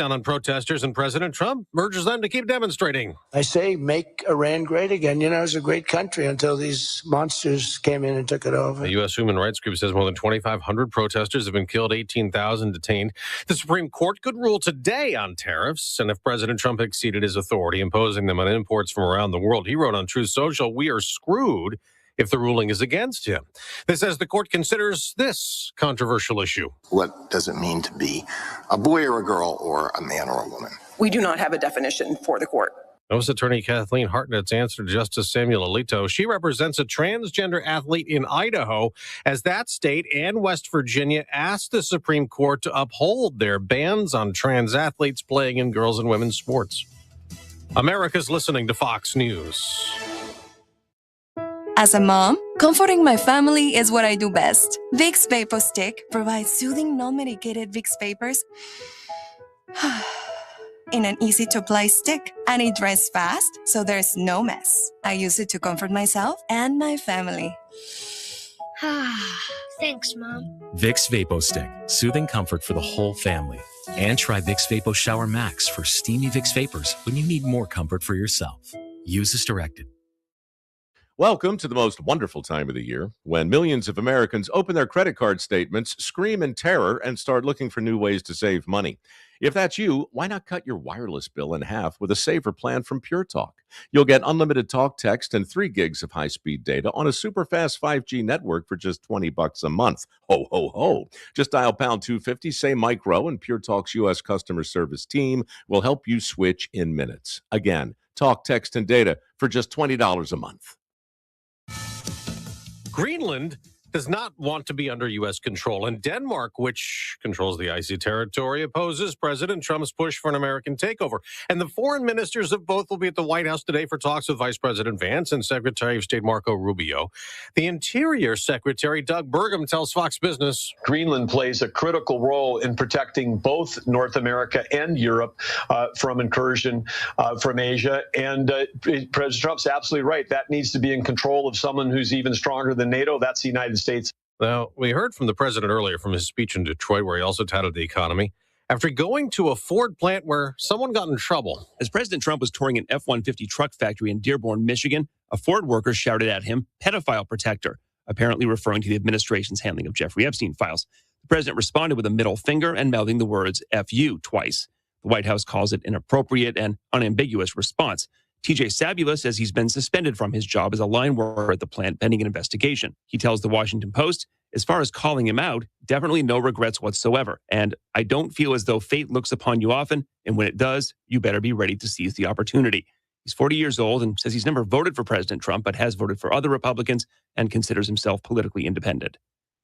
crackdown on protesters, and President Trump urges them to keep demonstrating. I say make Iran great again. It was a great country until these monsters came in and took it over. The U.S. Human Rights Group says more than 2,500 protesters have been killed, 18,000 detained. The Supreme Court could rule today on tariffs, and if President Trump exceeded his authority, imposing them on imports from around the world. He wrote on Truth Social, "We are screwed if the ruling is against him." This as the court considers this controversial issue. What does it mean to be a boy or a girl or a man or a woman? We do not have a definition for the court. U.S. Attorney Kathleen Hartnett's answer to Justice Samuel Alito. She represents a transgender athlete in Idaho as that state and West Virginia asked the Supreme Court to uphold their bans on trans athletes playing in girls' and women's sports. America's listening to Fox News. As a mom, comforting my family is what I do best. Vicks Vapor Stick provides soothing, non-medicated Vicks vapors in an easy-to-apply stick, and it dries fast, so there's no mess. I use it to comfort myself and my family. Thanks, Mom. Vicks Vapo Stick, soothing comfort for the whole family. And try Vicks Vapo Shower Max for steamy Vicks vapors when you need more comfort for yourself. Use as directed. Welcome to the most wonderful time of the year when millions of Americans open their credit card statements, scream in terror, and start looking for new ways to save money. If that's you, why not cut your wireless bill in half with a saver plan from Pure Talk? You'll get unlimited talk, text, and 3 gigs of high-speed data on a super-fast 5G network for just $20 a month. Ho, ho, ho. Just dial pound 250, say micro, and Pure Talk's U.S. customer service team will help you switch in minutes. Again, talk, text, and data for just $20 a month. Greenland does not want to be under U.S. control, and Denmark, which controls the icy territory, opposes President Trump's push for an American takeover. And the foreign ministers of both will be at the White House today for talks with Vice President Vance and Secretary of State Marco Rubio. The Interior Secretary, Doug Burgum, tells Fox Business, Greenland plays a critical role in protecting both North America and Europe from incursion from Asia. And President Trump's absolutely right. That needs to be in control of someone who's even stronger than NATO. That's the United States. Now, we heard from the president earlier from his speech in Detroit, where he also touted the economy, after going to a Ford plant where someone got in trouble. As President Trump was touring an F-150 truck factory in Dearborn, Michigan, a Ford worker shouted at him, "Pedophile protector," apparently referring to the administration's handling of Jeffrey Epstein files. The president responded with a middle finger and mouthing the words "F you" twice. The White House calls it an appropriate and unambiguous response. TJ Sabula says he's been suspended from his job as a line worker at the plant pending an investigation. He tells the Washington Post, as far as calling him out, definitely no regrets whatsoever. And I don't feel as though fate looks upon you often. And when it does, you better be ready to seize the opportunity. He's 40 years old and says he's never voted for President Trump, but has voted for other Republicans and considers himself politically independent.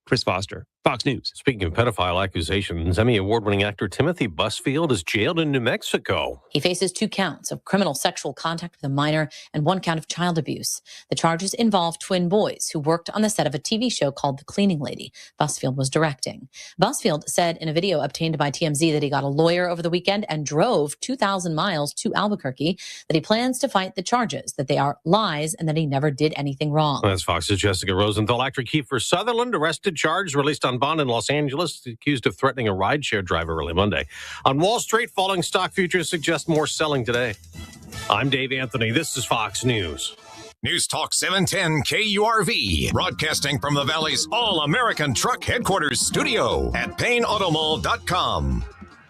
Chris Foster, Fox News. Speaking of pedophile accusations, Emmy Award-winning actor Timothy Busfield is jailed in New Mexico. He faces 2 counts of criminal sexual contact with a minor and 1 count of child abuse. The charges involve twin boys who worked on the set of a TV show called The Cleaning Lady Busfield was directing. Busfield said in a video obtained by TMZ that he got a lawyer over the weekend and drove 2,000 miles to Albuquerque, that he plans to fight the charges, that they are lies, and that he never did anything wrong. That's Fox's Jessica Rosenthal. Actor Kiefer Sutherland arrested, charged, released on bond in Los Angeles, accused of threatening a rideshare driver early Monday. On Wall Street, falling stock futures suggest more selling today. I'm Dave Anthony. This is Fox News. News Talk 710 KURV, broadcasting from the Valley's all-American truck headquarters studio at PayneAutomall.com.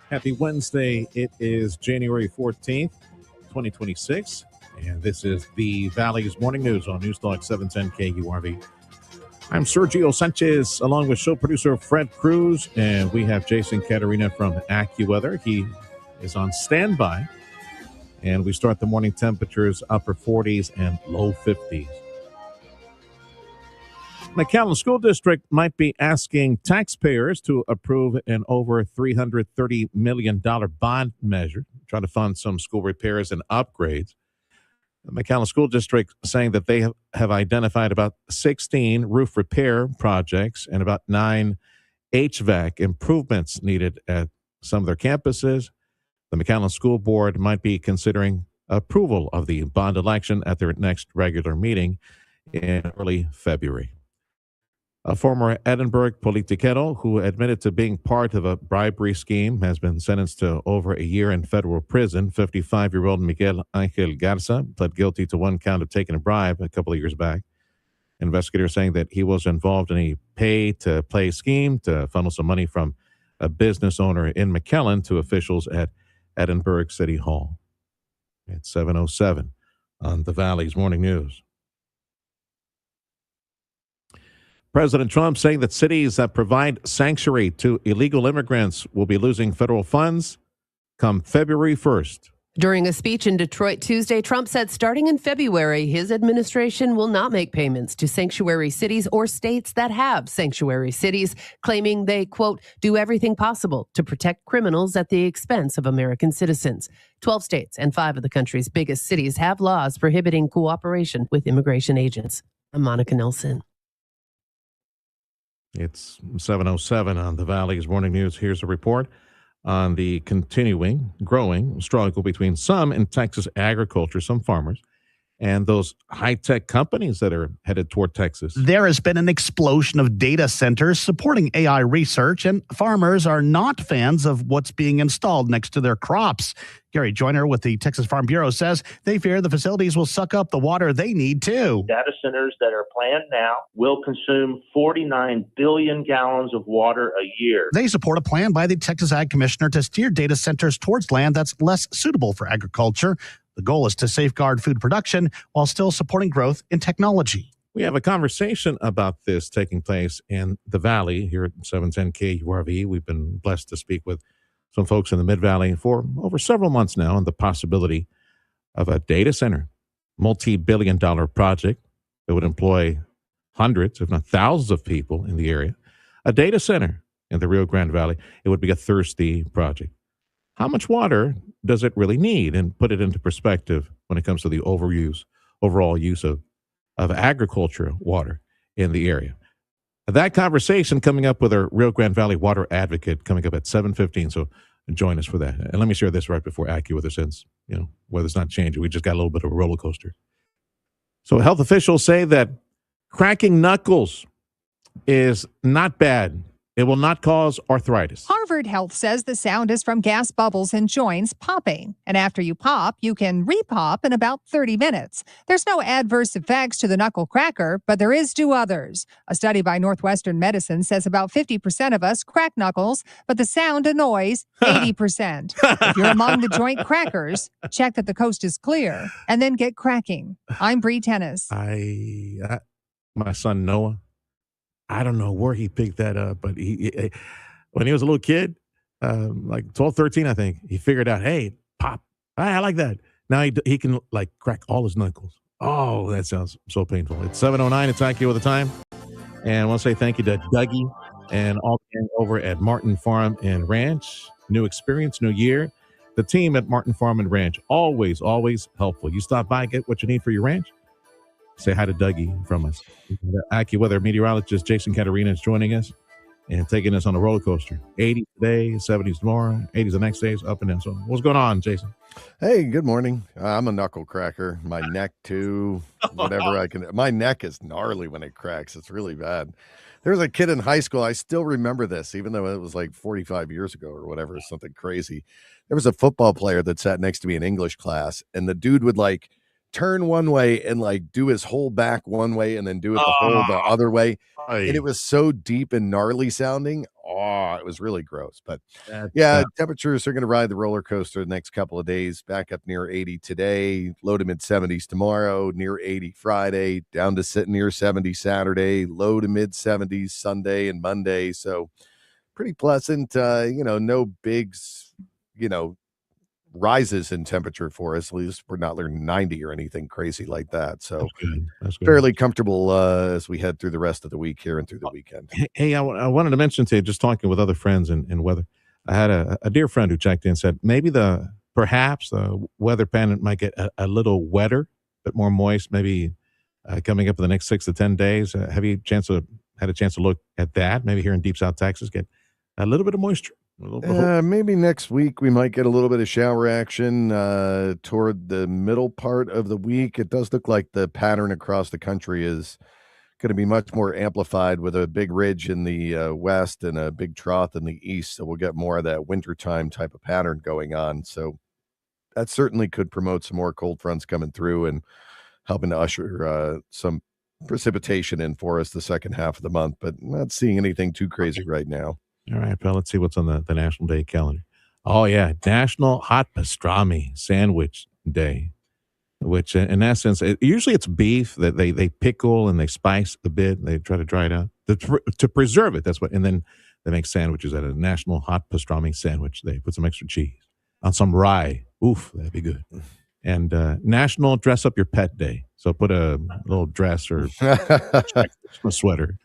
Happy Wednesday. It is January 14th, 2026, and this is the Valley's Morning News on News Talk 710 KURV. I'm Sergio Sanchez, along with show producer Fred Cruz, and we have Jason Caterina from AccuWeather. He is on standby, and we start the morning temperatures upper 40s and low 50s. McAllen School District might be asking taxpayers to approve an over $330 million bond measure, try to fund some school repairs and upgrades. The McAllen School District saying that they have identified about 16 roof repair projects and about 9 HVAC improvements needed at some of their campuses. The McAllen School Board might be considering approval of the bond election at their next regular meeting in early February. A former Edinburgh politiquero who admitted to being part of a bribery scheme has been sentenced to over a year in federal prison. 55-year-old Miguel Angel Garza pled guilty to one count of taking a bribe a couple of years back. Investigators saying that he was involved in a pay-to-play scheme to funnel some money from a business owner in McKellen to officials at Edinburgh City Hall. It's 7:07 on the Valley's Morning News. President Trump saying that cities that provide sanctuary to illegal immigrants will be losing federal funds come February 1st. During a speech in Detroit Tuesday, Trump said starting in February, his administration will not make payments to sanctuary cities or states that have sanctuary cities, claiming they, quote, do everything possible to protect criminals at the expense of American citizens. 12 states and 5 of the country's biggest cities have laws prohibiting cooperation with immigration agents. I'm Monica Nelson. It's 7:07 on the Valley's Morning News. Here's a report on the continuing, growing struggle between some in Texas agriculture, some farmers, and those high-tech companies that are headed toward Texas. There has been an explosion of data centers supporting AI research, and farmers are not fans of what's being installed next to their crops. Gary Joyner with the Texas Farm Bureau says they fear the facilities will suck up the water they need too. Data centers that are planned now will consume 49 billion gallons of water a year. They support a plan by the Texas Ag Commissioner to steer data centers towards land that's less suitable for agriculture. The goal is to safeguard food production while still supporting growth in technology. We have a conversation about this taking place in the Valley here at 710 KURV. We've been blessed to speak with some folks in the Mid-Valley for over several months now on the possibility of a data center, multi-billion-dollar project that would employ hundreds, if not thousands of people in the area. A data center in the Rio Grande Valley. It would be a thirsty project. How much water does it really need? And put it into perspective when it comes to the overall use of agriculture water in the area. That conversation coming up with our Rio Grande Valley water advocate coming up at 7:15. So join us for that. And let me share this right before AccuWeather, since, weather's not changing. We just got a little bit of a roller coaster. So health officials say that cracking knuckles is not bad. It will not cause arthritis. Harvard Health says the sound is from gas bubbles in joints popping. And after you pop, you can re-pop in about 30 minutes. There's no adverse effects to the knuckle cracker, but there is to others. A study by Northwestern Medicine says about 50% of us crack knuckles, but the sound annoys 80%. If you're among the joint crackers, check that the coast is clear and then get cracking. I'm Bree Tennis. My son Noah, I don't know where he picked that up, but he when he was a little kid, like 12, 13, I think, he figured out, hey, pop, I like that. Now he can like crack all his knuckles. Oh, that sounds so painful. It's 7:09. It's AccuWeather the time. And I want to say thank you to Dougie and all the gang over at Martin Farm and Ranch. New experience, new year. The team at Martin Farm and Ranch, always, always helpful. You stop by, get what you need for your ranch. Say hi to Dougie from us. The AccuWeather meteorologist Jason Caterina is joining us and taking us on a roller coaster. 80s today, 70s tomorrow, 80s the next day, up and down. So what's going on, Jason? Hey, good morning. I'm a knuckle cracker. My neck too, whatever I can. My neck is gnarly when it cracks. It's really bad. There was a kid in high school. I still remember this, even though it was like 45 years ago or whatever, something crazy. There was a football player that sat next to me in English class, and the dude would like turn one way and like do his whole back one way and then do it the other way. And it was so deep and gnarly sounding. It was really gross. But temperatures are going to ride the roller coaster the next couple of days. Back up near 80 today, low to mid 70s tomorrow, near 80 Friday, down to sit near 70 Saturday, low to mid 70s Sunday and Monday. So pretty pleasant. No big, rises in temperature for us. At least we're not learning 90 or anything crazy like that. So That's good. fairly comfortable as we head through the rest of the week here and through the weekend. Hey, I wanted to mention to you, just talking with other friends and weather, I had a dear friend who checked in and said maybe perhaps the weather pattern might get a little wetter, a bit more moist, maybe coming up in the next 6 to 10 days. Have you had a chance to look at that? Maybe here in Deep South Texas, get a little bit of moisture. Maybe next week we might get a little bit of shower action toward the middle part of the week. It does look like the pattern across the country is going to be much more amplified with a big ridge in the west and a big trough in the east. So we'll get more of that wintertime type of pattern going on. So that certainly could promote some more cold fronts coming through and helping to usher some precipitation in for us the second half of the month, but not seeing anything too crazy right now. All right, pal, let's see what's on the National Day calendar. Oh, yeah, National Hot Pastrami Sandwich Day, which in essence, usually it's beef that they pickle and they spice a bit. They try to dry it out to preserve it. That's what, and then they make sandwiches at a National Hot Pastrami Sandwich. They put some extra cheese on some rye. Oof, that'd be good. And National Dress Up Your Pet Day. So put a little dress or a sweater.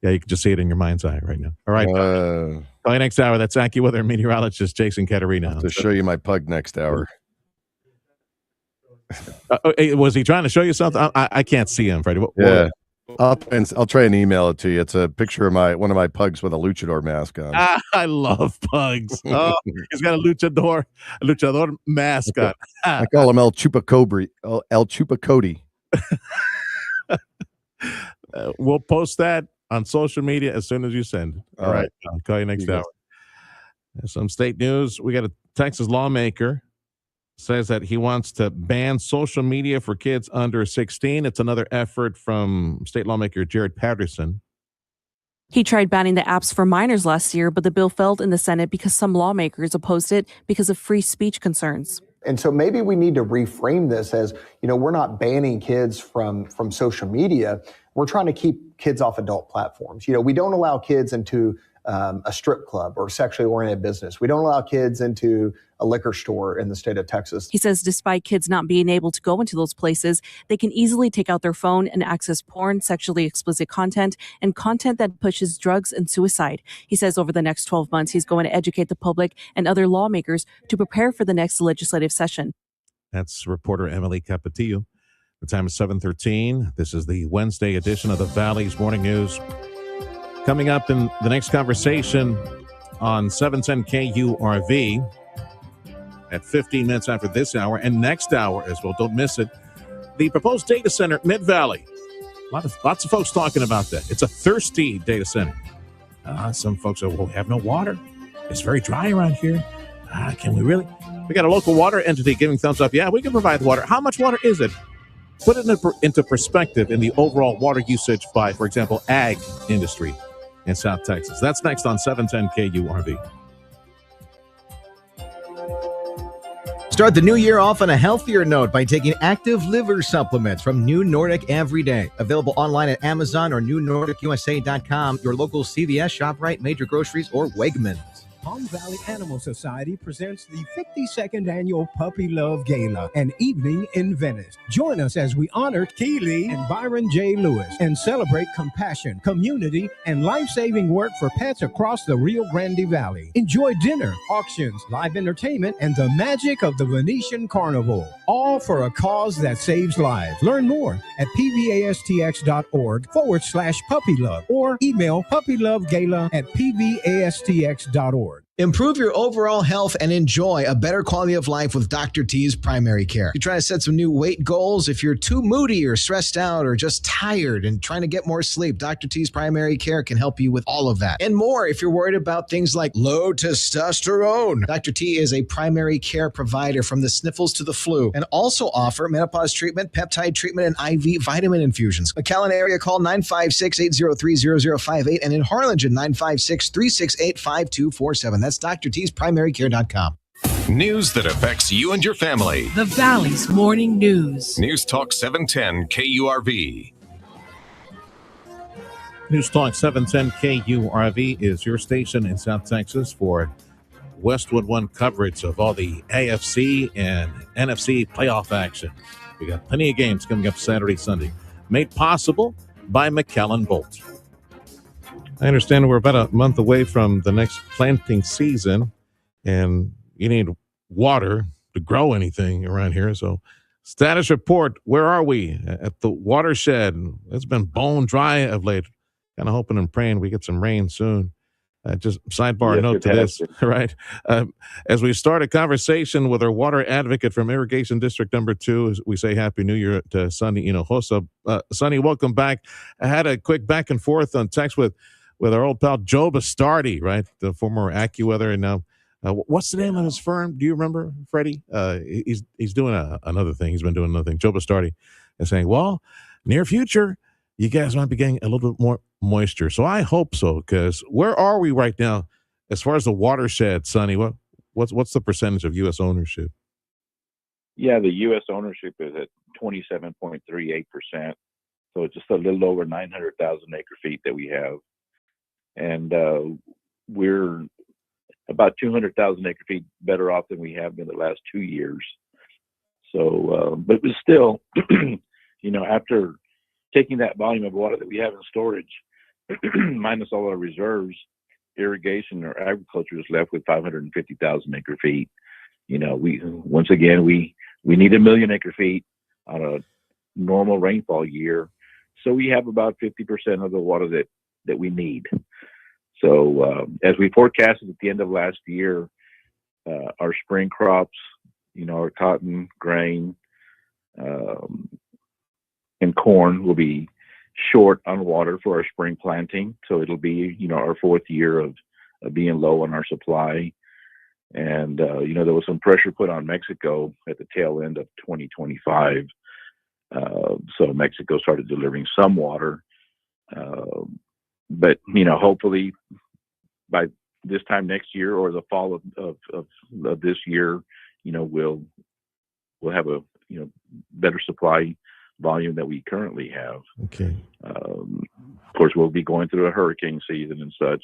Yeah, you can just see it in your mind's eye right now. All right. Call you next hour. That's AccuWeather meteorologist Jason Caterina. I'll have to show you my pug next hour. Was he trying to show you something? I can't see him, Freddie. Yeah. I'll try and email it to you. It's a picture of one of my pugs with a luchador mask on. I love pugs. Oh, he's got a luchador mask on. I call him El Chupacabri. El Chupacody. We'll post that on social media as soon as you send it. All right. I'll call you next hour. Some state news. We got a Texas lawmaker says that he wants to ban social media for kids under 16. It's another effort from state lawmaker Jared Patterson. He tried banning the apps for minors last year, but the bill failed in the Senate because some lawmakers opposed it because of free speech concerns. And so maybe we need to reframe this as, we're not banning kids from social media. We're trying to keep kids off adult platforms. We don't allow kids into a strip club or sexually oriented business. We don't allow kids into a liquor store in the state of Texas. He says despite kids not being able to go into those places, they can easily take out their phone and access porn, sexually explicit content, and content that pushes drugs and suicide. He says over the next 12 months, he's going to educate the public and other lawmakers to prepare for the next legislative session. That's reporter Emily Capetillo. The time is 7:13. This is the Wednesday edition of the Valley's Morning News. Coming up in the next conversation on 710 KURV at 15 minutes after this hour and next hour as well. Don't miss it. The proposed data center at Mid-Valley. Lots of folks talking about that. It's a thirsty data center. Some folks say, well, we have no water. It's very dry around here. Can we really? We got a local water entity giving thumbs up. Yeah, we can provide water. How much water is it? Put it into perspective in the overall water usage by, for example, ag industry in South Texas. That's next on 710 KURV. Start the new year off on a healthier note by taking active liver supplements from New Nordic every day. Available online at Amazon or newnordicusa.com, your local CVS, ShopRite, major groceries, or Wegmans. Palm Valley Animal Society presents the 52nd Annual Puppy Love Gala, an evening in Venice. Join us as we honor Keely and Byron J. Lewis and celebrate compassion, community, and life-saving work for pets across the Rio Grande Valley. Enjoy dinner, auctions, live entertainment, and the magic of the Venetian Carnival, all for a cause that saves lives. Learn more at pvastx.org/puppylove or email puppylovegala@pvastx.org. Improve your overall health and enjoy a better quality of life with Dr. T's Primary Care. You're trying to set some new weight goals. If you're too moody or stressed out or just tired and trying to get more sleep, Dr. T's Primary Care can help you with all of that and more. If you're worried about things like low testosterone, Dr. T is a primary care provider from the sniffles to the flu and also offer menopause treatment, peptide treatment, and IV vitamin infusions. McAllen area, call 956-803-0058 and in Harlingen, 956-368-5247. That's drt'sprimarycare.com. News that affects you and your family. The Valley's Morning News. News Talk 710 KURV. News Talk 710 KURV is your station in South Texas for Westwood One coverage of all the AFC and NFC playoff action. We got plenty of games coming up Saturday, Sunday. Made possible by McAllen Bolt. I understand we're about a month away from the next planting season, and you need water to grow anything around here. So, status report, where are we at the watershed? It's been bone dry of late. Kind of hoping and praying we get some rain soon. Just sidebar Yes, note it to has this, right? As we start a conversation with our water advocate from Irrigation District Number 2, we say Happy New Year to Sonny Hinojosa. Sonny, welcome back. I had a quick back and forth on text with our old pal Joe Bastardi, right? The former AccuWeather, and now what's the name of his firm? Do you remember, Freddie? He's doing another thing. He's been doing another thing. Joe Bastardi is saying, well, near future, you guys might be getting a little bit more moisture. So I hope so, because where are we right now as far as the watershed, Sonny? What's the percentage of U.S. ownership? Yeah, the U.S. ownership is at 27.38%. So it's just a little over 900,000 acre feet that we have. And we're about 200,000 acre feet better off than we have been the last 2 years. So, but it was still, after taking that volume of water that we have in storage, minus all our reserves, irrigation or agriculture is left with 550,000 acre feet. We need 1 million acre feet on a normal rainfall year. So we have about 50% of the water that we need. So as we forecasted at the end of last year, our spring crops, our cotton, grain, and corn will be short on water for our spring planting. So it'll be, our 4th year of being low on our supply. And, there was some pressure put on Mexico at the tail end of 2025. So Mexico started delivering some water. But, hopefully by this time next year or the fall of this year, we'll have a, better supply volume that we currently have. Okay. Of course, we'll be going through a hurricane season and such.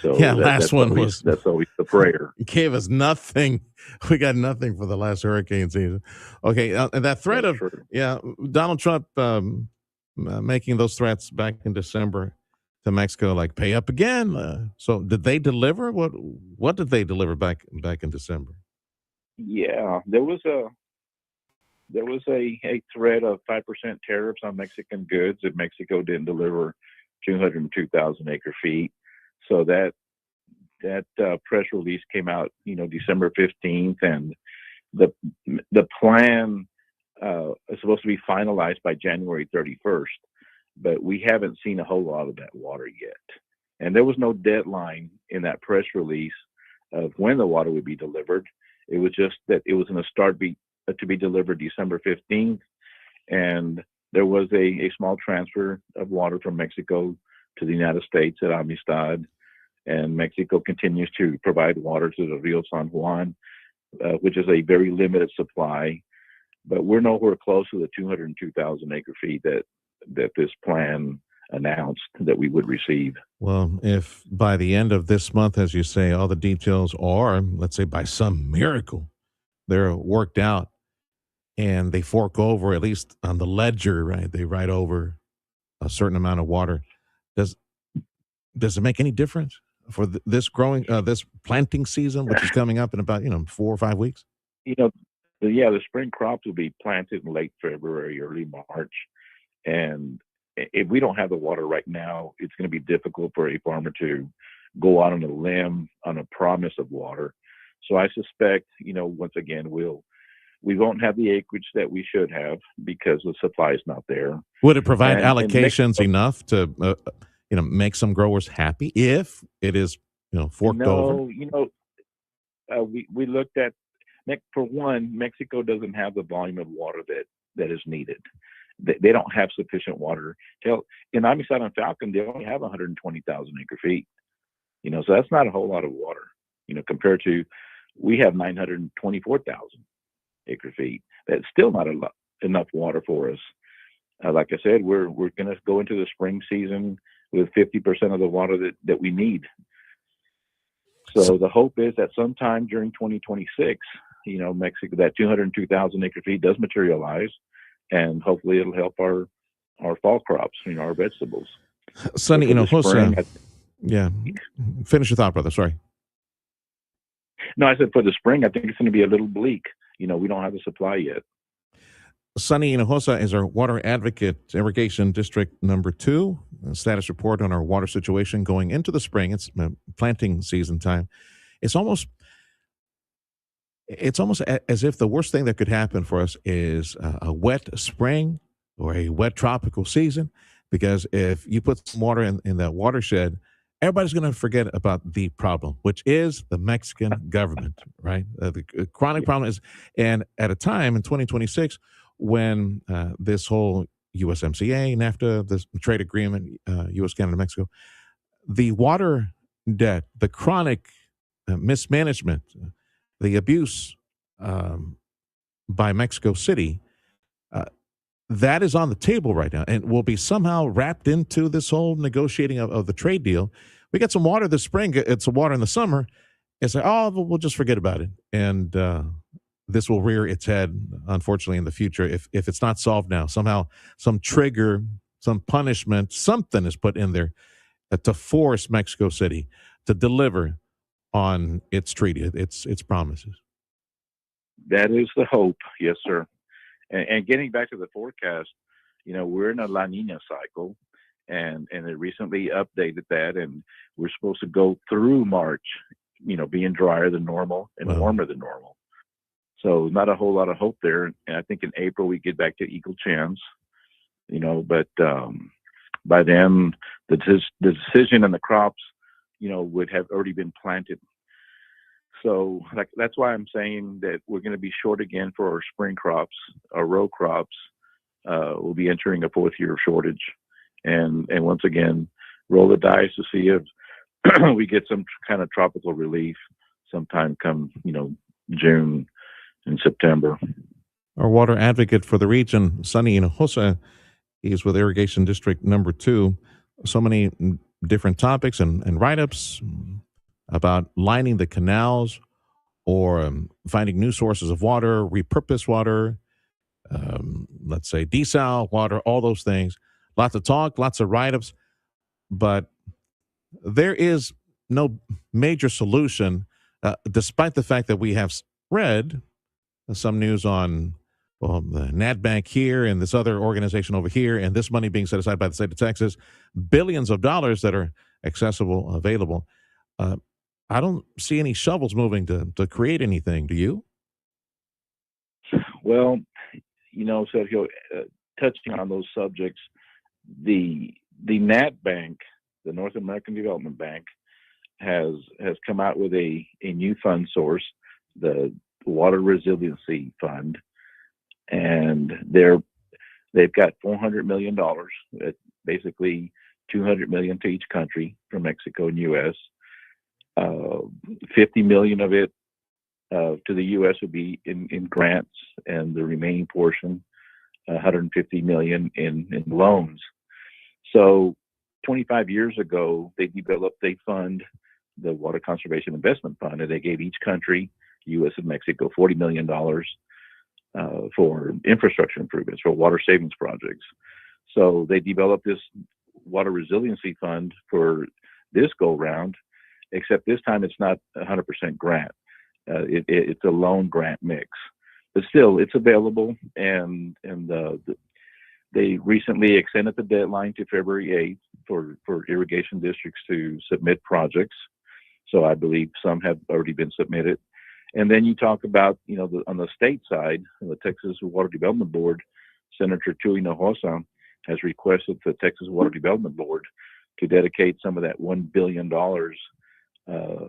So yeah, that's always the prayer. Gave us nothing. We got nothing for the last hurricane season. Okay, and that threat of Donald Trump making those threats back in December to Mexico, like pay up again. So did they deliver? What did they deliver back in December? Yeah, there was a threat of 5% tariffs on Mexican goods if Mexico didn't deliver 202,000 acre feet. So that press release came out, December 15th, and the plan is supposed to be finalized by January 31st, but we haven't seen a whole lot of that water yet. And there was no deadline in that press release of when the water would be delivered. It was just that it was going to be delivered December 15th, and there was a small transfer of water from Mexico to the United States at Amistad, and Mexico continues to provide water to the Rio San Juan, which is a very limited supply, but we're nowhere close to the 202,000 acre feet that this plan announced that we would receive. Well, if by the end of this month, as you say, all the details are, let's say by some miracle, they're worked out, and they fork over, at least on the ledger, right? They write over a certain amount of water. Does it make any difference for this planting season, which is coming up in about 4 or 5 weeks? The spring crops will be planted in late February, early March, and if we don't have the water right now, it's going to be difficult for a farmer to go out on a limb on a promise of water. So I suspect, once again, we won't have the acreage that we should have because the supply is not there. Would it provide allocations enough to, make some growers happy if it is, forked over? We looked at, for one, Mexico doesn't have the volume of water that is needed. They don't have sufficient water. In Amistad and Falcon, they only have 120,000 acre feet. So that's not a whole lot of water, compared to we have 924,000 acre feet. That's still not enough water for us. Like I said, we're going to go into the spring season with 50% of the water that we need. So the hope is that sometime during 2026, Mexico, that 202,000 acre feet does materialize, and hopefully it'll help our fall crops, our vegetables. Sonny, yeah. Finish your thought, brother. Sorry. No, I said for the spring, I think it's going to be a little bleak. We don't have the supply yet. Sunny Hinojosa is our water advocate, irrigation district number 2. A status report on our water situation going into the spring. It's planting season time. It's almost as if the worst thing that could happen for us is a wet spring or a wet tropical season, because if you put some water in that watershed, everybody's going to forget about the problem, which is the Mexican government, right? The chronic problem is, and at a time in 2026 when this whole USMCA, NAFTA, this trade agreement, U.S., Canada, Mexico, the water debt, the chronic mismanagement, the abuse by Mexico City, that is on the table right now and will be somehow wrapped into this whole negotiating of the trade deal. We got some water this spring. It's some water in the summer. It's like, oh, we'll just forget about it. And this will rear its head, unfortunately, in the future if it's not solved now. Somehow, some trigger, some punishment, something is put in there to force Mexico City to deliver on its treaty, its promises. That is the hope. Yes, sir. And getting back to the forecast, we're in a La Nina cycle, and it recently updated that, and we're supposed to go through March, being drier than normal and warmer than normal. So not a whole lot of hope there. And I think in April we get back to equal chance, but by then the decision and the crops, would have already been planted. So that's why I'm saying that we're going to be short again for our spring crops. Our row crops will be entering a 4th year of shortage. And once again, roll the dice to see if we get some kind of tropical relief sometime come, June and September. Our water advocate for the region, Sunny Hinojosa, is with Irrigation District number 2. So many different topics and write-ups about lining the canals or finding new sources of water, repurpose water, let's say desal water, all those things. Lots of talk, lots of write-ups, but there is no major solution, despite the fact that we have read some news on the NatBank here and this other organization over here, and this money being set aside by the state of Texas, billions of dollars that are accessible, available. I don't see any shovels moving to create anything. Do you? Well, Sergio, touching on those subjects, the NatBank, the North American Development Bank, has come out with a new fund source, the Water Resiliency Fund, and they've got $400 million, basically $200 million to each country from Mexico and U.S. 50 million of it to the U.S. would be in grants, and the remaining portion, 150 million in loans. So 25 years ago, they developed a fund, the Water Conservation Investment Fund, and they gave each country, U.S. and Mexico, $40 million for infrastructure improvements, for water savings projects. So they developed this Water Resiliency Fund for this go-round, except this time it's not 100% grant. It's a loan grant mix. But still, it's available, and they recently extended the deadline to February 8th for irrigation districts to submit projects. So I believe some have already been submitted. And then you talk about, on the state side, the Texas Water Development Board, Senator Chuy Hinojosa has requested the Texas Water Development Board to dedicate some of that $1 billion.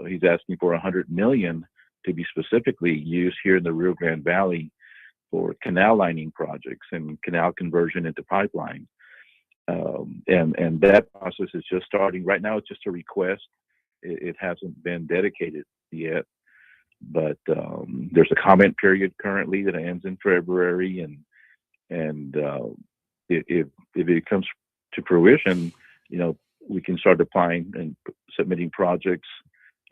He's asking for $100 million to be specifically used here in the Rio Grande Valley for canal lining projects and canal conversion into pipeline. And that process is just starting. Right now, it's just a request. It hasn't been dedicated yet. But there's a comment period currently that ends in February, and if it comes to fruition, we can start applying and submitting projects.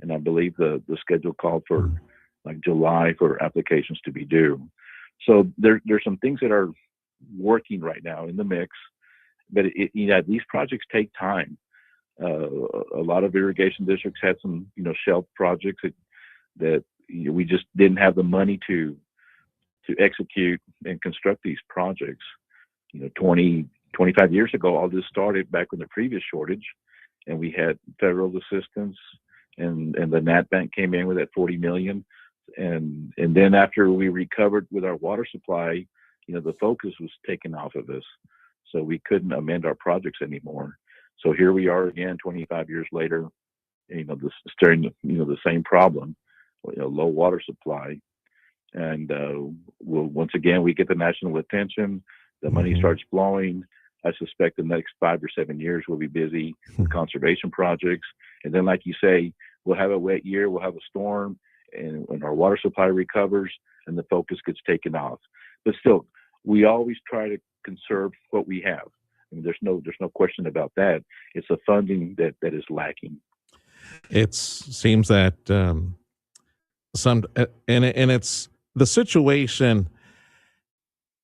And I believe the schedule called for like July for applications to be due. So there's some things that are working right now in the mix, but these projects take time. A lot of irrigation districts had some shelf projects that we just didn't have the money to to execute and construct these projects. 25 years ago, all this started back with the previous shortage, and we had federal assistance, and the Nat Bank came in with that $40 million, and then after we recovered with our water supply, the focus was taken off of us, so we couldn't amend our projects anymore. So here we are again, 25 years later, staring the same problem, low water supply, and once again we get the national attention. The money starts flowing. I suspect the next 5 or 7 years we'll be busy with conservation projects. And then, like you say, we'll have a wet year, we'll have a storm, and when our water supply recovers and the focus gets taken off. But still, we always try to conserve what we have. I mean, there's no question about that. It's the funding that is lacking. It seems that it's the situation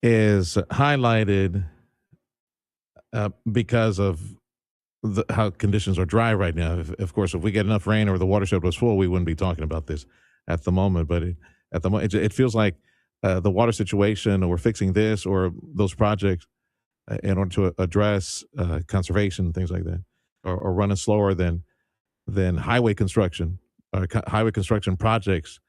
is highlighted because of how conditions are dry right now. Of course, if we get enough rain or the watershed was full, we wouldn't be talking about this at the moment. But it feels like the water situation, or fixing this or those projects in order to address conservation, things like that, or running slower than highway construction projects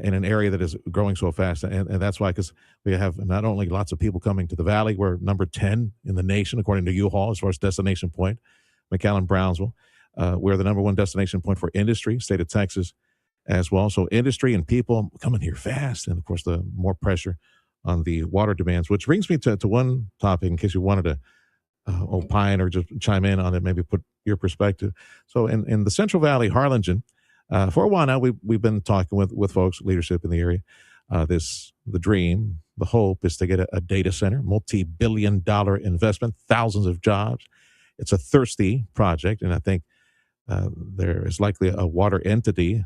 in an area that is growing so fast. And that's why, because we have not only lots of people coming to the Valley, we're number 10 in the nation, according to U-Haul, as far as destination point, McAllen, Brownsville. We're the number one destination point for industry, state of Texas as well. So industry and people coming here fast. And of course, the more pressure on the water demands, which brings me to one topic, in case you wanted to opine or just chime in on it, maybe put your perspective. So in the Central Valley, Harlingen, for a while now, we've been talking with folks, leadership in the area. The dream, the hope is to get a data center, multi-billion-dollar investment, thousands of jobs. It's a thirsty project, and I think there is likely a water entity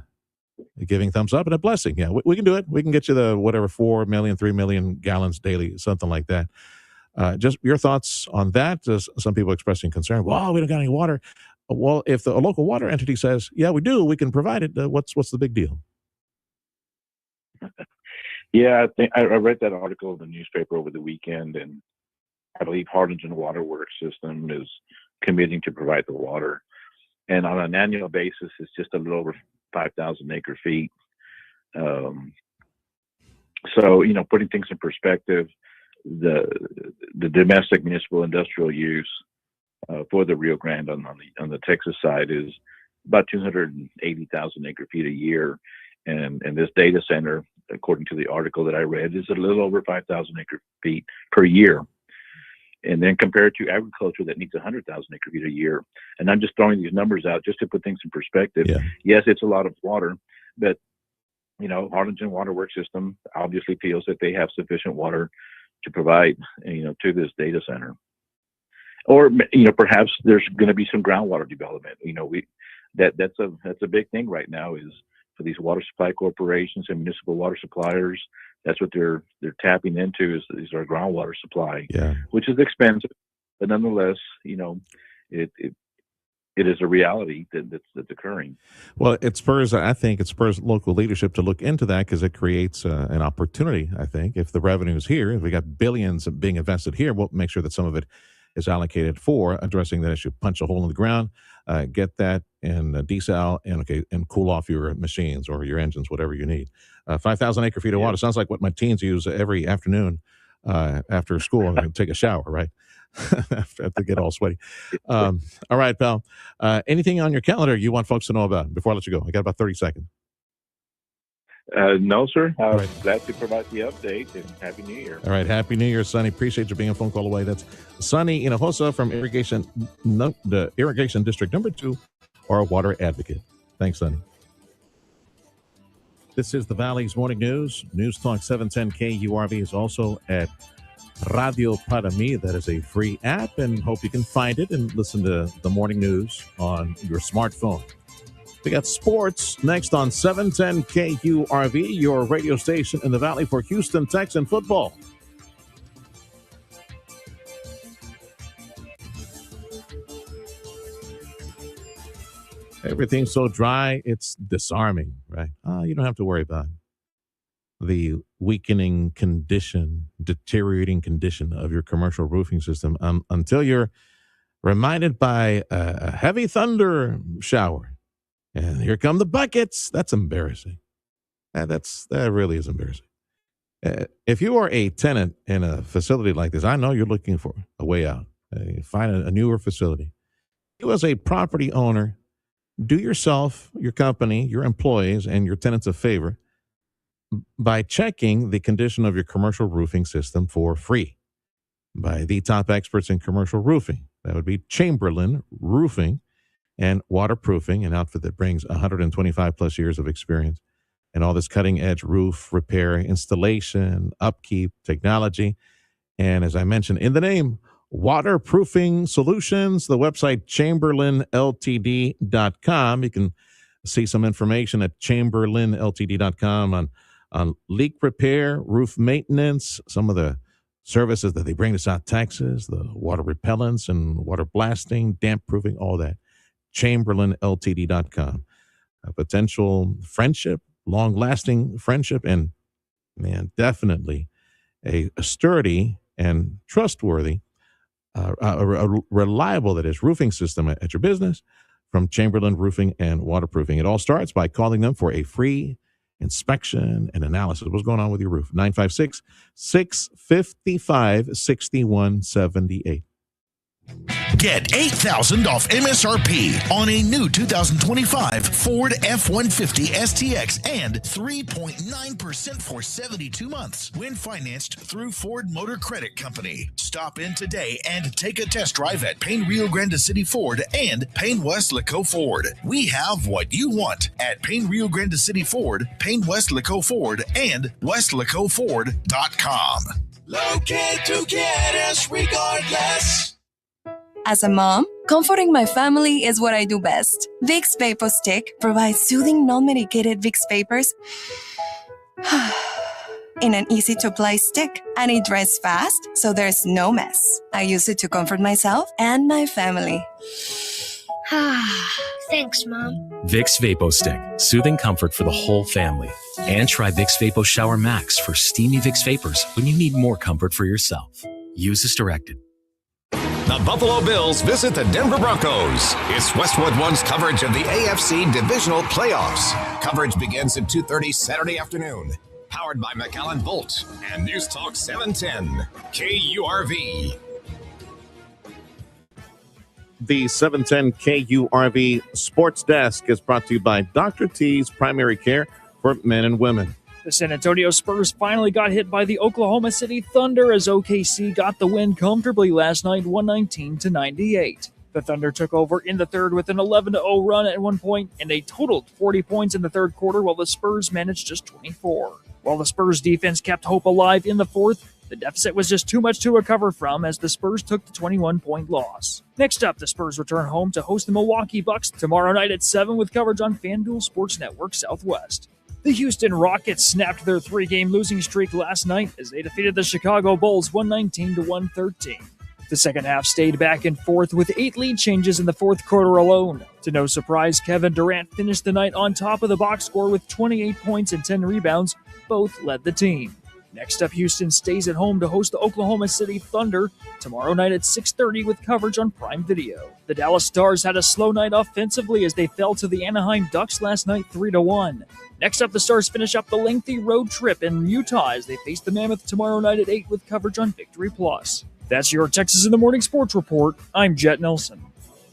giving thumbs up and a blessing. Yeah, we can do it. We can get you the whatever 4 million, 3 million gallons daily, something like that. Just your thoughts on that. Some people expressing concern. Well, we don't got any water. Well, if a local water entity says, yeah, we do, we can provide it, what's the big deal? Yeah, I read that article in the newspaper over the weekend, and I believe Harlingen Waterworks System is committing to provide the water. And on an annual basis, it's just a little over 5,000 acre feet. So, putting things in perspective, the domestic municipal industrial use for the Rio Grande on the Texas side is about 280,000 acre feet a year, and this data center, according to the article that I read, is a little over 5,000 acre feet per year. And then compared to agriculture that needs 100,000 acre feet a year, and I'm just throwing these numbers out just to put things in perspective. Yeah. Yes, it's a lot of water, but Harlingen Waterworks System obviously feels that they have sufficient water to provide, to this data center. Or perhaps there's going to be some groundwater development. That's a big thing right now, is for these water supply corporations and municipal water suppliers. That's what they're tapping into, is our groundwater supply, which is expensive, but nonetheless, it is a reality that's occurring. Well, I think it spurs local leadership to look into that, because it creates an opportunity. I think if the revenue is here, if we got billions being invested here, we'll make sure that some of it is allocated for addressing that issue. Punch a hole in the ground, get that, and desal, and cool off your machines or your engines, whatever you need. 5,000 acre feet of water sounds like what my teens use every afternoon after school and take a shower, right? After they get all sweaty. All right, pal. Anything on your calendar you want folks to know about before I let you go? I got about 30 seconds. No, sir. Glad to provide the update, and Happy New Year. All right. Happy New Year, Sonny. Appreciate you being a phone call away. That's Sonny Hinojosa from the Irrigation District number 2, or a water advocate. Thanks, Sonny. This is the Valley's Morning News. News Talk 710 KURV is also at Radio Para Mi. That is a free app, and hope you can find it and listen to the morning news on your smartphone. We got sports next on 710 KURV, your radio station in the Valley for Houston Texan football. Everything's so dry, it's disarming, right? You don't have to worry about it. the weakening condition, deteriorating condition of your commercial roofing system until you're reminded by a heavy thunder shower. And here come the buckets. That's embarrassing. That really is embarrassing. If you are a tenant in a facility like this, I know you're looking for a way out. Find a newer facility. You as a property owner, do yourself, your company, your employees, and your tenants a favor by checking the condition of your commercial roofing system for free by the top experts in commercial roofing. That would be Chamberlain Roofing and Waterproofing, an outfit that brings 125 plus years of experience and all this cutting edge roof repair, installation, upkeep, technology. And as I mentioned in the name, waterproofing solutions, the website chamberlainltd.com. You can see some information at chamberlainltd.com on leak repair, roof maintenance, some of the services that they bring to South Texas, the water repellents and water blasting, damp proofing, all that. chamberlainltd.com. A potential friendship, long-lasting friendship, and, man, definitely a sturdy and trustworthy, a reliable, that is, roofing system at your business from Chamberlain Roofing and Waterproofing. It all starts by calling them for a free inspection and analysis. What's going on with your roof? 956-655-6178. Get $8,000 off MSRP on a new 2025 Ford F-150 STX and 3.9% for 72 months when financed through Ford Motor Credit Company. Stop in today and take a test drive at Payne Rio Grande City Ford and Payne West Laco Ford. We have what you want at Payne Rio Grande City Ford, Payne West Laco Ford, and westlacoford.com. Locate to get us regardless. As a mom, comforting my family is what I do best. Vicks Vapor Stick provides soothing, non-medicated Vicks vapors in an easy-to-apply stick, and it dries fast, so there's no mess. I use it to comfort myself and my family. Thanks, Mom. Vicks Vapo Stick, soothing comfort for the whole family. And try Vicks Vapo Shower Max for steamy Vicks vapors when you need more comfort for yourself. Use as directed. The Buffalo Bills visit the Denver Broncos. It's Westwood One's coverage of the AFC Divisional Playoffs. Coverage begins at 2:30 Saturday afternoon. Powered by McAllen Bolt and News Talk 710 KURV. The 710 KURV Sports Desk is brought to you by Dr. T's Primary Care for Men and Women. The San Antonio Spurs finally got hit by the Oklahoma City Thunder as OKC got the win comfortably last night, 119-98. The Thunder took over in the third with an 11-0 run at one point, and they totaled 40 points in the third quarter, while the Spurs managed just 24. While the Spurs defense kept hope alive in the fourth, the deficit was just too much to recover from as the Spurs took the 21-point loss. Next up, the Spurs return home to host the Milwaukee Bucks tomorrow night at 7 with coverage on FanDuel Sports Network Southwest. The Houston Rockets snapped their three-game losing streak last night as they defeated the Chicago Bulls 119-113. The second half stayed back and forth with 8 lead changes in the fourth quarter alone. To no surprise, Kevin Durant finished the night on top of the box score with 28 points and 10 rebounds. Both led the team. Next up, Houston stays at home to host the Oklahoma City Thunder tomorrow night at 6:30 with coverage on Prime Video. The Dallas Stars had a slow night offensively as they fell to the Anaheim Ducks last night 3-1. Next up, the Stars finish up the lengthy road trip in Utah as they face the Mammoth tomorrow night at 8 with coverage on Victory Plus. That's your Texas in the Morning Sports Report. I'm Jet Nelson.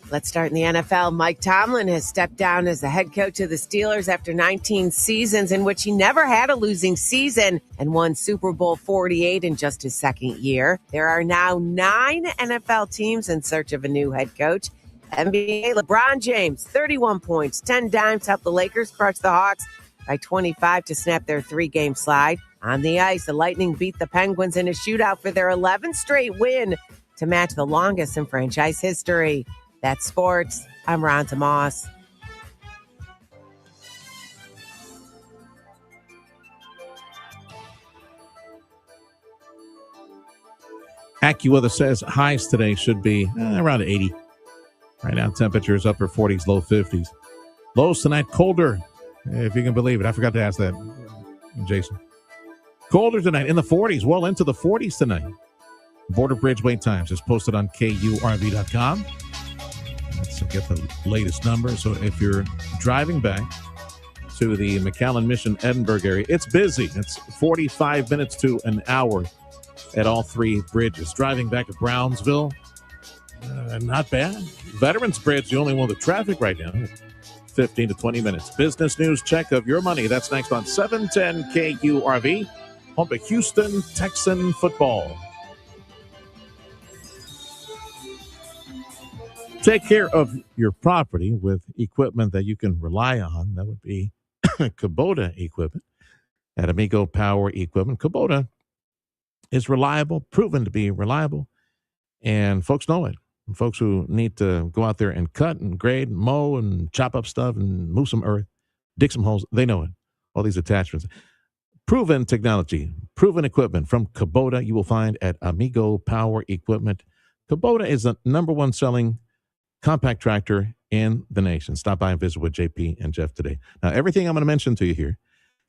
Let's start in the NFL. Mike Tomlin has stepped down as the head coach of the Steelers after 19 seasons in which he never had a losing season and won Super Bowl 48 in just his second year. There are now 9 NFL teams in search of a new head coach. NBA LeBron James, 31 points, 10 dimes, helped the Lakers crush the Hawks by 25 to snap their 3-game slide. On the ice, the Lightning beat the Penguins in a shootout for their 11th straight win to match the longest in franchise history. That's sports. I'm Ron Tomas. AccuWeather says highs today should be around 80. Right now, temperatures upper 40s, low 50s. Lows tonight colder, if you can believe it. I forgot to ask that, Jason. Colder tonight, in the 40s, well into the 40s tonight. Border Bridge wait times is posted on KURV.com. Let's get the latest numbers. So if you're driving back to the McAllen Mission Edinburgh area, it's busy. It's 45 minutes to an hour at all three bridges. Driving back to Brownsville, not bad. Veterans Bridge, the only one with traffic right now. 15 to 20 minutes. Business news check of your money. That's next on 710 KURV. Home to Houston Texan football. Take care of your property with equipment that you can rely on. That would be Kubota equipment at Amigo Power Equipment. Kubota is reliable, proven to be reliable, and folks know it. And folks who need to go out there and cut and grade and mow and chop up stuff and move some earth, dig some holes, they know it. All these attachments. Proven technology, proven equipment from Kubota you will find at Amigo Power Equipment. Kubota is the number one selling compact tractor in the nation. Stop by and visit with JP and Jeff today. Now, everything I'm going to mention to you here,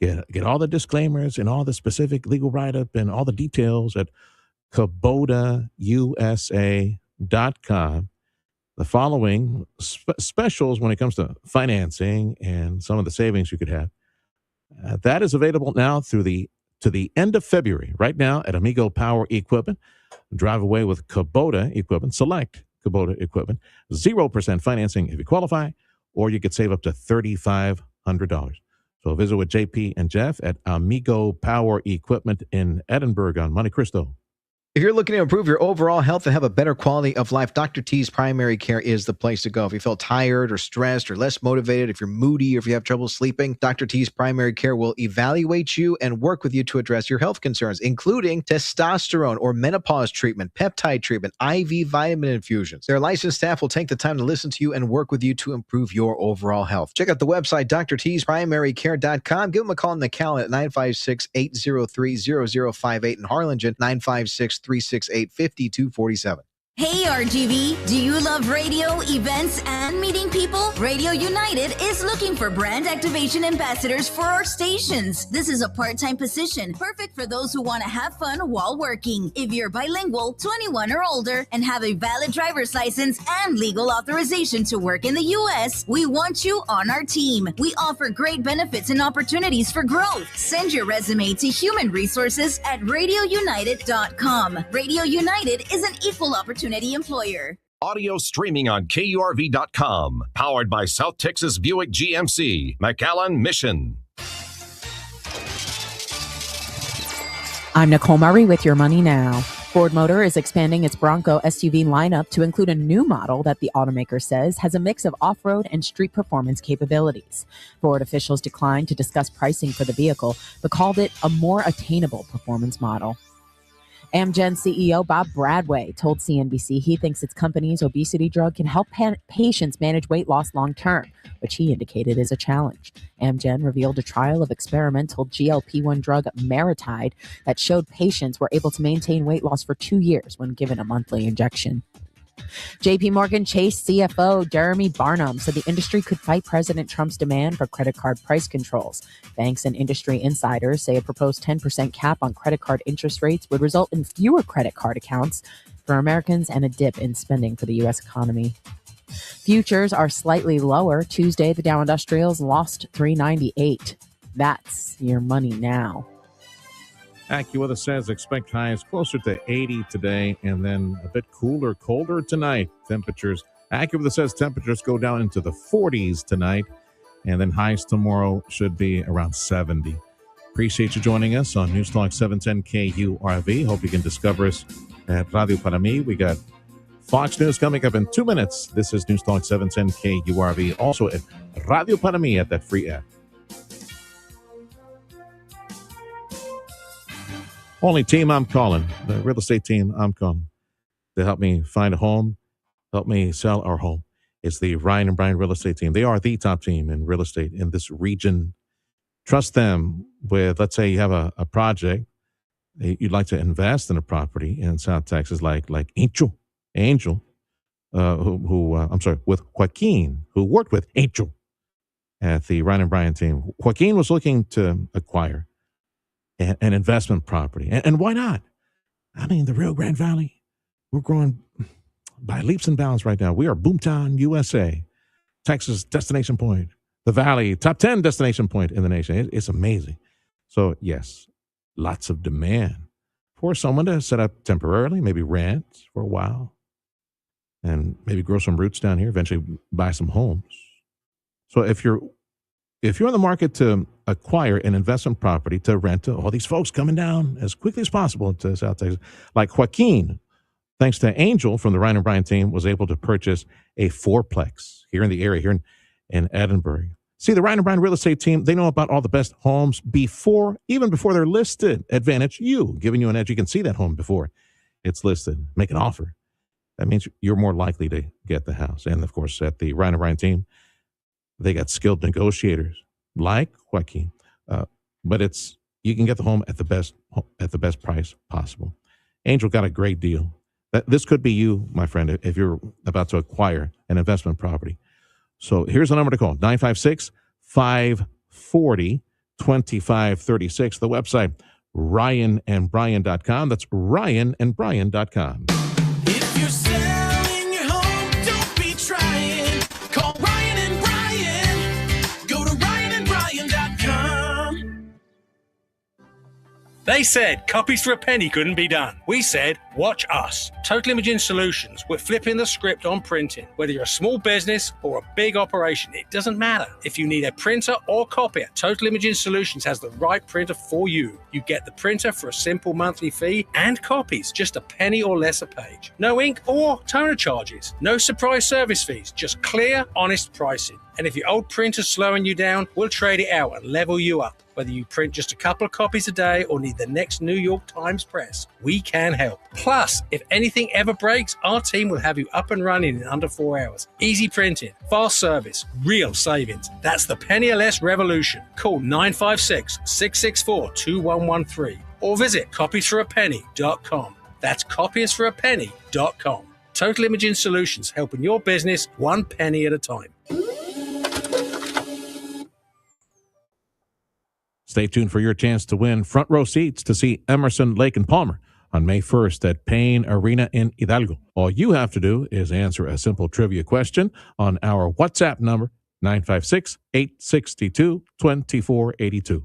get all the disclaimers and all the specific legal write-up and all the details at KubotaUSA.com. The following specials when it comes to financing and some of the savings you could have. That is available now to the end of February. Right now at Amigo Power Equipment. Drive away with Kubota equipment. Select Kubota equipment. 0% financing if you qualify, or you could save up to $3,500. So visit with JP and Jeff at Amigo Power Equipment in Edinburgh on Monte Cristo. If you're looking to improve your overall health and have a better quality of life, Dr. T's Primary Care is the place to go. If you feel tired or stressed or less motivated, if you're moody or if you have trouble sleeping, Dr. T's Primary Care will evaluate you and work with you to address your health concerns, including testosterone or menopause treatment, peptide treatment, IV vitamin infusions. Their licensed staff will take the time to listen to you and work with you to improve your overall health. Check out the website, drtsprimarycare.com. Give them a call in McAllen at 956-803-0058 in Harlingen, 956-368-5247. Hey RGV, do you love radio, events, and meeting people? Radio United is looking for brand activation ambassadors for our stations. This is a part-time position, perfect for those who want to have fun while working. If you're bilingual, 21 or older, and have a valid driver's license and legal authorization to work in the U.S., we want you on our team. We offer great benefits and opportunities for growth. Send your resume to human resources at radiounited.com. Radio United is an equal opportunity employer. Audio streaming on KURV.com. Powered by South Texas Buick GMC, McAllen Mission. I'm Nicole Murray with Your Money Now. Ford Motor is expanding its Bronco SUV lineup to include a new model that the automaker says has a mix of off-road and street performance capabilities. Ford officials declined to discuss pricing for the vehicle, but called it a more attainable performance model. Amgen CEO Bob Bradway told CNBC he thinks its company's obesity drug can help patients manage weight loss long term, which he indicated is a challenge. Amgen revealed a trial of experimental GLP-1 drug Maritide that showed patients were able to maintain weight loss for 2 years when given a monthly injection. JP Morgan Chase CFO Jeremy Barnum said the industry could fight President Trump's demand for credit card price controls. Banks and industry insiders say a proposed 10% cap on credit card interest rates would result in fewer credit card accounts for Americans and a dip in spending for the U.S. economy. Futures are slightly lower. Tuesday, the Dow Industrials lost 398. That's your money now. AccuWeather says expect highs closer to 80 today and then a bit colder tonight. AccuWeather says temperatures go down into the 40s tonight and then highs tomorrow should be around 70. Appreciate you joining us on Newstalk 710 KURV. Hope you can discover us at Radio Para Mi. We got Fox News coming up in 2 minutes. This is Newstalk 710 KURV. Also at Radio Para Mi at that free app. Only team I'm calling, the real estate team I'm calling to help me find a home, help me sell our home. It's the Ryan and Brian real estate team. They are the top team in real estate in this region. Trust them with, let's say you have a project, you'd like to invest in a property in South Texas, like Angel, with Joaquin, who worked with Angel at the Ryan and Brian team. Joaquin was looking to acquire an investment property. And why not? I mean, the Rio Grande Valley, we're growing by leaps and bounds right now. We are Boomtown, USA, Texas destination point, the Valley, top 10 destination point in the nation. It's amazing. So, yes, lots of demand for someone to set up temporarily, maybe rent for a while, and maybe grow some roots down here, eventually buy some homes. So if you're in the market to acquire an investment property to rent to all these folks coming down as quickly as possible to South Texas, like Joaquin, thanks to Angel from the Ryan and Brian team, was able to purchase a fourplex here in the area, here in Edinburgh. See, the Ryan and Brian real estate team, they know about all the best homes even before they're listed. Advantage giving you an edge. You can see that home before it's listed, make an offer. That means you're more likely to get the house. And of course, at the Ryan and Brian team, they got skilled negotiators like Joaquin, but you can get the home at the best price possible. Angel got a great deal. This could be you, my friend, if you're about to acquire an investment property. So here's the number to call: 956-540-2536. The website, ryanandbrian.com. That's ryanandbrian.com. If you're selling your home, don't be trying. Call Ryan and Brian. Go to ryanandbrian.com. They said copies for a penny couldn't be done. We said, watch us. Total Imaging Solutions. We're flipping the script on printing. Whether you're a small business or a big operation, it doesn't matter. If you need a printer or copier, Total Imaging Solutions has the right printer for you. You get the printer for a simple monthly fee and copies, just a penny or less a page. No ink or toner charges. No surprise service fees, just clear, honest pricing. And if your old printer's slowing you down, we'll trade it out and level you up. Whether you print just a couple of copies a day or need the next New York Times press, we can help. Plus, if anything ever breaks, our team will have you up and running in under 4 hours. Easy printing, fast service, real savings. That's the penny or less revolution. Call 956-664-2113 or visit copiesforapenny.com. That's copiesforapenny.com. Total Imaging Solutions, helping your business one penny at a time. Stay tuned for your chance to win front row seats to see Emerson, Lake and Palmer on May 1st at Payne Arena in Hidalgo. All you have to do is answer a simple trivia question on our WhatsApp number, 956-862-2482.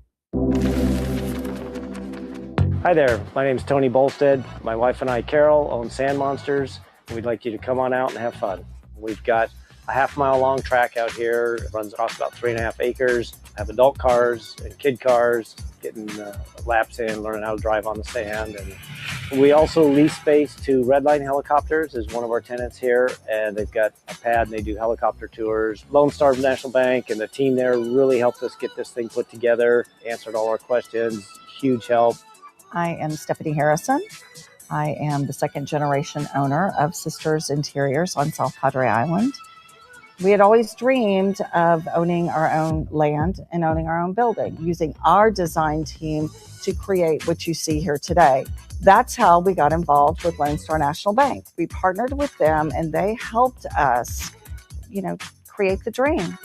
Hi there, my name is Tony Bolstead. My wife and I, Carol, own Sand Monsters, and we'd like you to come on out and have fun. We've got a half-mile long track out here. It runs across about 3.5 acres. Have adult cars and kid cars, getting laps in, learning how to drive on the sand. And we also lease space to Redline Helicopters is one of our tenants here, and they've got a pad and they do helicopter tours. Lone Star National Bank and the team there really helped us get this thing put together, answered all our questions, huge help. I am Stephanie Harrison. I am the second generation owner of Sisters Interiors on South Padre Island. We had always dreamed of owning our own land and owning our own building, using our design team to create what you see here today. That's how we got involved with Lone Star National Bank. We partnered with them and they helped us, create the dream.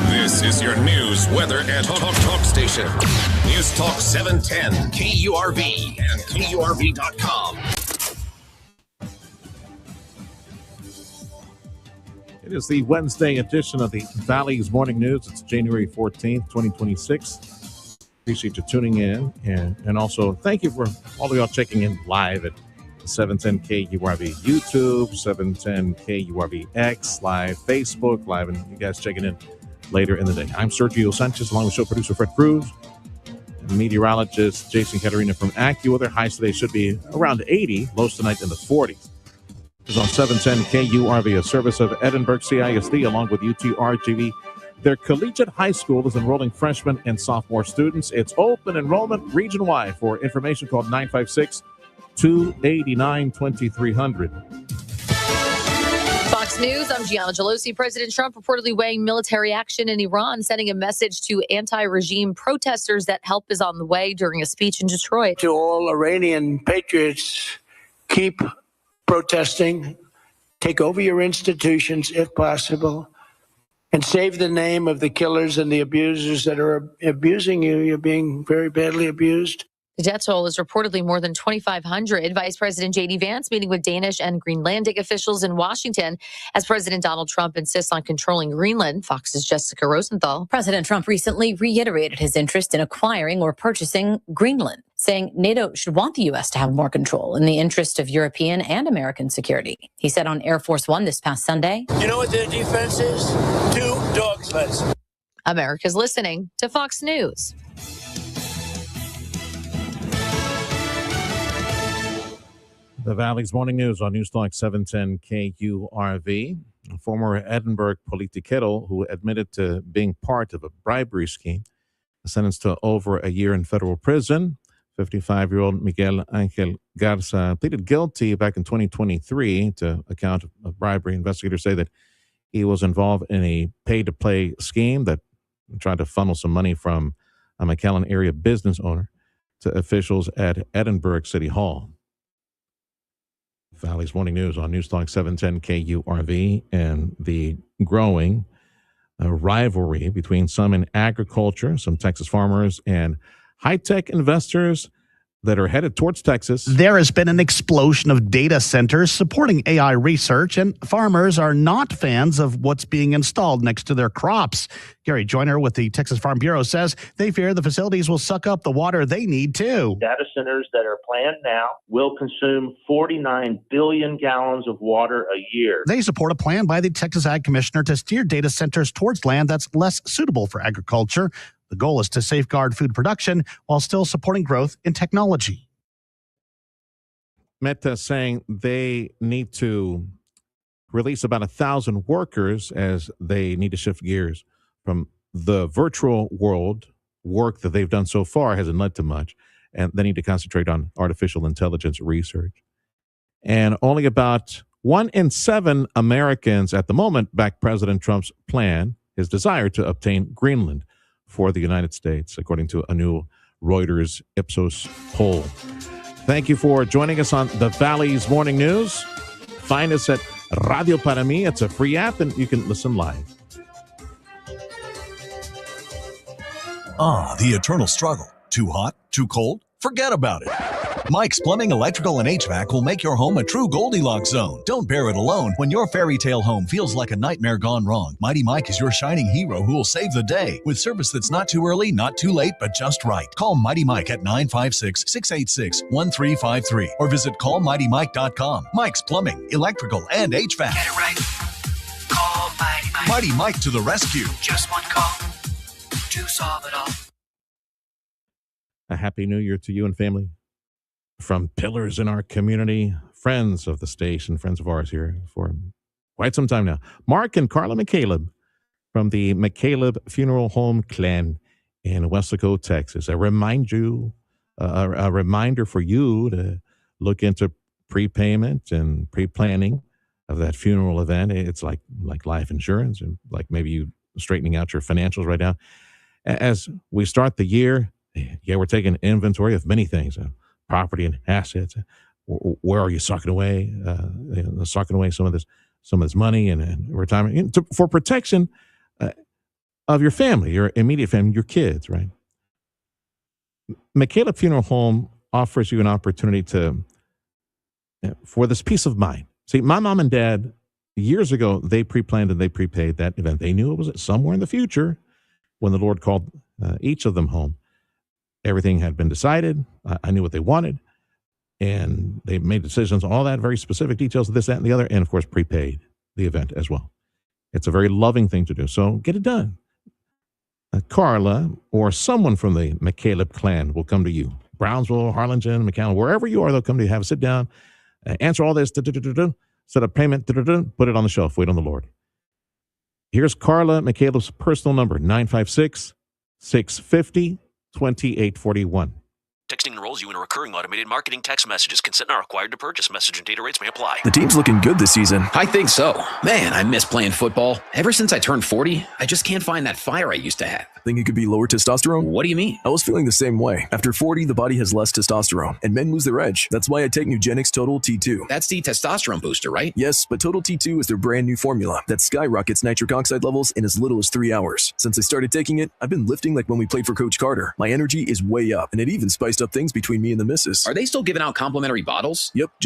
This is your news, weather, and talk station. News Talk 710, KURV, and KURV.com. It is the Wednesday edition of the Valley's Morning News. It's January 14th, 2026. Appreciate you tuning in. And also, thank you for all of y'all checking in live at 710 KURV YouTube, 710 KURV X, live Facebook, live, and you guys checking in later in the day. I'm Sergio Sanchez, along with show producer Fred Cruz, and meteorologist Jason Caterina from AccuWeather. Highs today should be around 80, lows tonight in the 40s. Is on 710 KURV, a service of Edinburgh CISD along with UTRGV. Their collegiate high school is enrolling freshmen and sophomore students. It's open enrollment region-wide. For information, call 956-289-2300. Fox News, I'm Gianna Gelosi. President Trump reportedly weighing military action in Iran, sending a message to anti-regime protesters that help is on the way during a speech in Detroit. To all Iranian patriots, keep protesting, take over your institutions if possible, and save the name of the killers and the abusers that are abusing you. You're being very badly abused. The death toll is reportedly more than 2,500. Vice President J.D. Vance meeting with Danish and Greenlandic officials in Washington as President Donald Trump insists on controlling Greenland. Fox's Jessica Rosenthal. President Trump recently reiterated his interest in acquiring or purchasing Greenland, saying NATO should want the U.S. to have more control in the interest of European and American security. He said on Air Force One this past Sunday. You know what their defense is? 2 dog sleds. America's listening to Fox News. The Valley's Morning News on Newstalk 710 KURV. A former Edinburgh politician who admitted to being part of a bribery scheme, sentenced to over a year in federal prison. 55-year-old Miguel Angel Garza pleaded guilty back in 2023 to a count of bribery. Investigators say that he was involved in a pay-to-play scheme that tried to funnel some money from a McAllen area business owner to officials at Edinburgh City Hall. Valley's Morning News on Newstalk 710 KURV, and the growing rivalry between some in agriculture, some Texas farmers, and high-tech investors that are headed towards Texas. There has been an explosion of data centers supporting AI research, and farmers are not fans of what's being installed next to their crops. Gary Joyner with the Texas Farm Bureau says they fear the facilities will suck up the water they need too. Data centers that are planned now will consume 49 billion gallons of water a year. They support a plan by the Texas Ag Commissioner to steer data centers towards land that's less suitable for agriculture. The goal is to safeguard food production while still supporting growth in technology. Meta saying they need to release about 1,000 workers as they need to shift gears from the virtual world. Work that they've done so far hasn't led to much, and they need to concentrate on artificial intelligence research. And only about 1 in 7 Americans at the moment back President Trump's plan, his desire to obtain Greenland for the United States, according to a new Reuters Ipsos poll. Thank you for joining us on the Valley's Morning News. Find us at Radio Para Mi. It's a free app, and you can listen live. Ah, the eternal struggle. Too hot? Too cold? Forget about it. Mike's Plumbing, Electrical, and HVAC will make your home a true Goldilocks zone. Don't bear it alone when your fairy tale home feels like a nightmare gone wrong. Mighty Mike is your shining hero who will save the day with service that's not too early, not too late, but just right. Call Mighty Mike at 956-686-1353 or visit callmightymike.com. Mike's Plumbing, Electrical, and HVAC. Get it right. Call Mighty Mike. Mighty Mike to the rescue. Just one call to solve it all. A happy new year to you and family. From pillars in our community, friends of the station, friends of ours here for quite some time now. Mark and Carla McCaleb from the McCaleb Funeral Home Clan in Weslaco, Texas. A reminder for you to look into prepayment and pre-planning of that funeral event. It's like life insurance, and like maybe you straightening out your financials right now. As we start the year, we're taking inventory of many things. Property and assets. Where are you socking away some of this money and retirement for protection of your family, your immediate family, your kids, right? McCaleb Funeral Home offers you an opportunity for this peace of mind. See, my mom and dad years ago, they pre-planned and they prepaid that event. They knew it was somewhere in the future when the Lord called each of them home. Everything had been decided. I knew what they wanted, and they made decisions, all that, very specific details of this, that, and the other, and of course, prepaid the event as well. It's a very loving thing to do, so get it done. Carla or someone from the McCaleb clan will come to you. Brownsville, Harlingen, McAllen, wherever you are, they'll come to you, have a sit down, answer all this, set up payment, put it on the shelf, wait on the Lord. Here's Carla McCaleb's personal number, 956-650-2841. Texting enrolls you in a recurring automated marketing text messages. Consent not required to purchase. Message and data rates may apply. The team's looking good this season. I think so. Man, I miss playing football. Ever since I turned 40, I just can't find that fire I used to have. Think it could be lower testosterone? What do you mean? I was feeling the same way. After 40, the body has less testosterone, and men lose their edge. That's why I take Nugenix Total T2. That's the testosterone booster, right? Yes, but Total T2 is their brand new formula that skyrockets nitric oxide levels in as little as 3 hours. Since I started taking it, I've been lifting like when we played for Coach Carter. My energy is way up, and it even spiced up things between me and the missus. Are they still giving out complimentary bottles? Yep, just